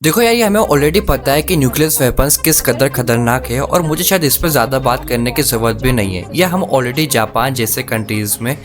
देखो यार, ये हमें ऑलरेडी पता है कि न्यूक्लियर वेपन्स किस कदर खतरनाक है और मुझे शायद इस पर ज़्यादा बात करने की ज़रूरत भी नहीं है। यह हम ऑलरेडी जापान जैसे कंट्रीज में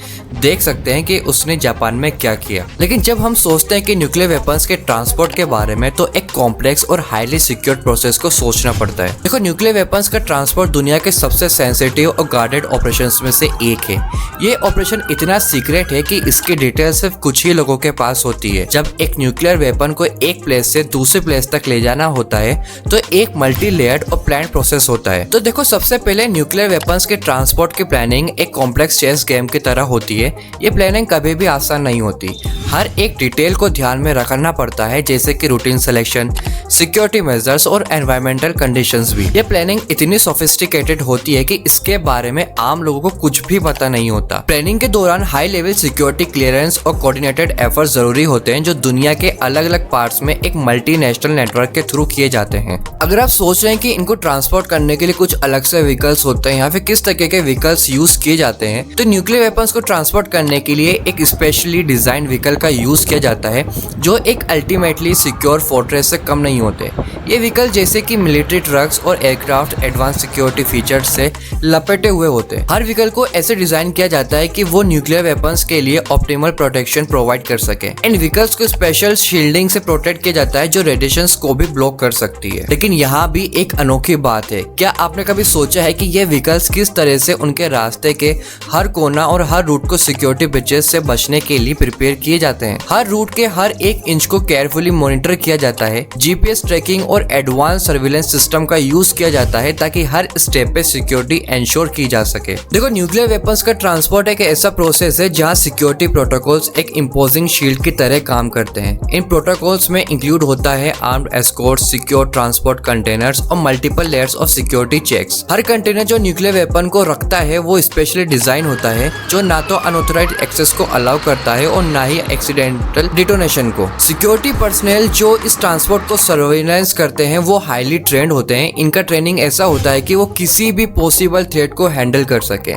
देख सकते हैं कि उसने जापान में क्या किया। लेकिन जब हम सोचते हैं कि न्यूक्लियर वेपन्स के ट्रांसपोर्ट के बारे में, तो एक कॉम्प्लेक्स और हाईली सिक्योर्ड प्रोसेस को सोचना पड़ता है। देखो, न्यूक्लियर वेपन्स का ट्रांसपोर्ट दुनिया के सबसे सेंसिटिव और गार्डेड ऑपरेशन में से एक है। ये ऑपरेशन इतना सीक्रेट है कि इसकी डिटेल सिर्फ कुछ ही लोगों के पास होती है। जब एक न्यूक्लियर वेपन को एक प्लेस से दूसरे प्लेस तक ले जाना होता है तो एक मल्टी लेयर्ड और प्लान प्रोसेस होता है। तो देखो, सबसे पहले न्यूक्लियर वेपन्स के ट्रांसपोर्ट की प्लानिंग एक कॉम्प्लेक्स चेस गेम की तरह होती है। ये प्लानिंग कभी भी आसान नहीं होती। हर एक डिटेल को ध्यान में रखना पड़ता है, जैसे कि रूटीन सिलेक्शन, सिक्योरिटी मेजर्स और एनवायरमेंटल कंडीशंस भी। ये प्लानिंग इतनी सोफिस्टिकेटेड होती है कि इसके बारे में आम लोगों को कुछ भी पता नहीं होता। प्लानिंग के दौरान हाई लेवल सिक्योरिटी क्लियरेंस और कोऑर्डिनेटेड एफर्ट्स जरूरी होते हैं, जो दुनिया के अलग अलग पार्ट्स में एक मल्टीनेशनल नेटवर्क के थ्रू किए जाते हैं। अगर आप सोच रहे हैं कि इनको ट्रांसपोर्ट करने के लिए कुछ अलग से व्हीकल्स होते हैं या फिर किस तरह के व्हीकल्स यूज किए जाते हैं, तो न्यूक्लियर वेपन्स को ट्रांसपोर्ट करने के लिए एक स्पेशली डिजाइन व्हीकल का यूज किया जाता है, जो एक अल्टीमेटली सिक्योर फोर्ट्रेस से कम नहीं होते। ये व्हीकल जैसे कि मिलिट्री ट्रक्स और एयरक्राफ्ट एडवांस सिक्योरिटी फीचर्स से लपेटे हुए होते हैं। हर व्हीकल को ऐसे डिजाइन किया जाता है कि वो न्यूक्लियर वेपन्स के लिए ऑप्टिमल प्रोटेक्शन प्रोवाइड कर सके। इन व्हीकल्स को स्पेशल शील्डिंग से प्रोटेक्ट किया जाता है, जो रेडिएशंस को भी ब्लॉक कर सकती है। लेकिन यहाँ भी एक अनोखी बात है। क्या आपने कभी सोचा है कि ये व्हीकल्स किस तरह से उनके रास्ते के हर कोना और हर रूट को सिक्योरिटी ब्रीचेस से बचने के लिए प्रिपेयर किए जाते हैं? हर रूट के हर एक इंच को केयरफुली मॉनिटर किया जाता है। जीपीएस ट्रैकिंग और एडवांस सर्विलेंस सिस्टम का यूज किया जाता है ताकि हर स्टेप पे सिक्योरिटी एंश्योर की जा सके। देखो, न्यूक्लियर वेपन्स का ट्रांसपोर्ट एक ऐसा प्रोसेस है जहाँ सिक्योरिटी प्रोटोकॉल्स एक इम्पोजिंग शील्ड की तरह काम करते हैं। इन प्रोटोकॉल्स में इंक्लूड होता है armed escort, secure transport containers और multiple layers of security checks. हर कंटेनर जो न्यूक्लियर वेपन को रखता है वो स्पेशली डिजाइन होता है, जो ना तो अनऑथराइज्ड एक्सेस को अलाउ करता है और ना ही एक्सीडेंटल डिटोनेशन को। सिक्योरिटी पर्सनल जो इस ट्रांसपोर्ट को सर्वेलेंस करते हैं वो हाईली ट्रेंड होते हैं। इनका ट्रेनिंग ऐसा होता है कि वो किसी भी पॉसिबल थ्रेट को हैंडल कर सके।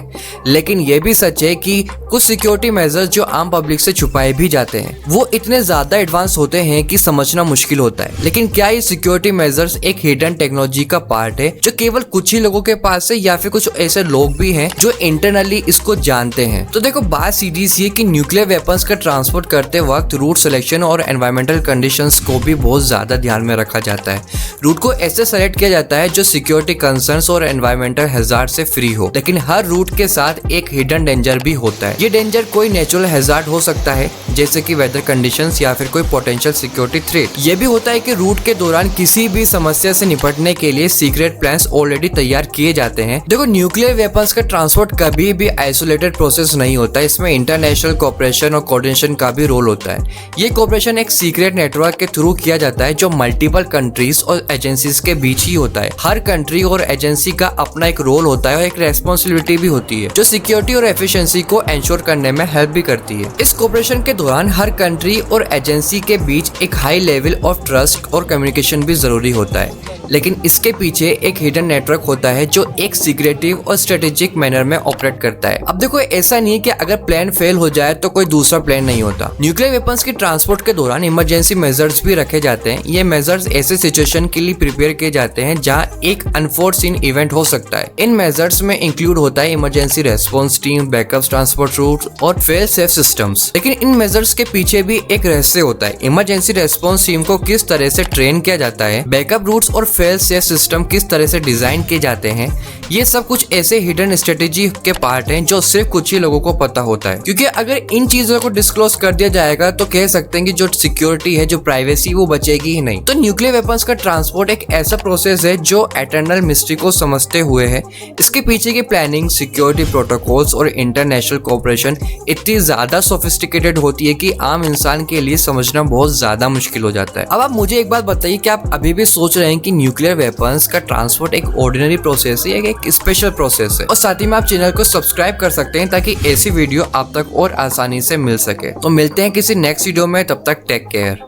लेकिन ये भी सच है कि कुछ सिक्योरिटी मेजर्स जो आम पब्लिक से छुपाए भी जाते हैं, वो इतने ज्यादा एडवांस होते हैं कि समझना मुश्किल होता है। लेकिन क्या ये सिक्योरिटी मेजर्स एक हिडन टेक्नोलॉजी का पार्ट है जो केवल कुछ ही लोगों के पास है, या फिर कुछ ऐसे लोग भी हैं जो इंटरनली इसको जानते हैं? तो देखो, बात सीधी सी है कि न्यूक्लियर वेपन्स का ट्रांसपोर्ट करते वक्त रूट सिलेक्शन और एनवायरमेंटल कंडीशंस को भी बहुत ज्यादा ध्यान में रखा जाता है। रूट को ऐसे सेलेक्ट किया जाता है जो सिक्योरिटी कंसर्न्स और एनवायरमेंटल हैजार्ड से फ्री हो। लेकिन हर रूट के साथ एक हिडन डेंजर भी होता है। ये डेंजर कोई नेचुरल हैजार्ड हो सकता है, जैसे कि वेदर कंडीशंस या फिर कोई पोटेंशियल सिक्योरिटी थ्रेट। ये भी होता है कि रूट के दौरान किसी भी समस्या से निपटने के लिए सीक्रेट प्लान्स ऑलरेडी तैयार किए जाते हैं। देखो, न्यूक्लियर वेपन्स का ट्रांसपोर्ट कभी भी आइसोलेटेड प्रोसेस नहीं होता। इसमें इंटरनेशनल कोऑपरेशन और कोऑर्डिनेशन का भी रोल होता है। ये कोऑपरेशन एक सीक्रेट नेटवर्क के थ्रू किया जाता है, जो मल्टीपल कंट्रीज और एजेंसीज के बीच ही होता है। हर कंट्री और एजेंसी का अपना एक रोल होता है और एक रेस्पॉन्सिबिलिटी भी होती है, जो सिक्योरिटी और एफिशिएंसी को एंश्योर करने में हेल्प भी करती है। इस कोऑपरेशन के दौरान हर कंट्री और एजेंसी के बीच एक हाई लेवल ऑफ ट्रस्ट और कम्युनिकेशन भी जरूरी होता है। लेकिन इसके पीछे एक हिडन नेटवर्क होता है जो एक सीक्रेटिव और स्ट्रेटेजिक मैनर में ऑपरेट करता है। अब देखो, ऐसा नहीं है कि अगर प्लान फेल हो जाए तो कोई दूसरा प्लान नहीं होता। न्यूक्लियर वेपन्स के ट्रांसपोर्ट के दौरान इमरजेंसी मेजर्स भी रखे जाते हैं। ये मेजर्स ऐसे सिचुएशन के लिए प्रिपेयर किए जाते हैं जहां एक अनफोर्सीन इवेंट हो सकता है। इन मेजर्स में इंक्लूड होता है emergency response team, backup transport route और फेल सेफ सिस्टम्स। लेकिन इन मेजर्स के पीछे भी एक रहस्य होता है। इमरजेंसी रेस्पॉन्स टीम को किस तरह से ट्रेन किया जाता है, बैकअप रूट्स और फेल सेफ सिस्टम किस तरह से डिजाइन किए जाते हैं, ये सब कुछ ऐसे हिडन स्ट्रेटेजी के पार्ट हैं जो सिर्फ कुछ ही लोगों को पता होता है। क्योंकि अगर इन चीजों को डिस्क्लोज कर दिया जाएगा तो कह सकते हैं कि जो सिक्योरिटी है, जो प्राइवेसी, वो बचेगी ही नहीं। तो न्यूक्लियर वेपन्स का ट्रांसपोर्ट एक ऐसा प्रोसेस है जो एटर्नल मिस्ट्री को समझते हुए है। इसके पीछे की प्लानिंग, सिक्योरिटी प्रोटोकॉल्स और इंटरनेशनल कोऑपरेशन इतनी ज्यादा सोफिस्टिकेटेड होती है कि आम इंसान के लिए समझना बहुत ज्यादा मुश्किल हो जाता है। अब आप मुझे एक बात बताइए कि आप अभी भी सोच रहे हैं कि न्यूक्लियर वेपन्स का ट्रांसपोर्ट एक ऑर्डिनरी प्रोसेस है या एक स्पेशल प्रोसेस है? और साथ ही में आप चैनल को सब्सक्राइब कर सकते हैं ताकि ऐसी वीडियो आप तक और आसानी से मिल सके। तो मिलते हैं किसी नेक्स्ट वीडियो में, तब तक टेक केयर।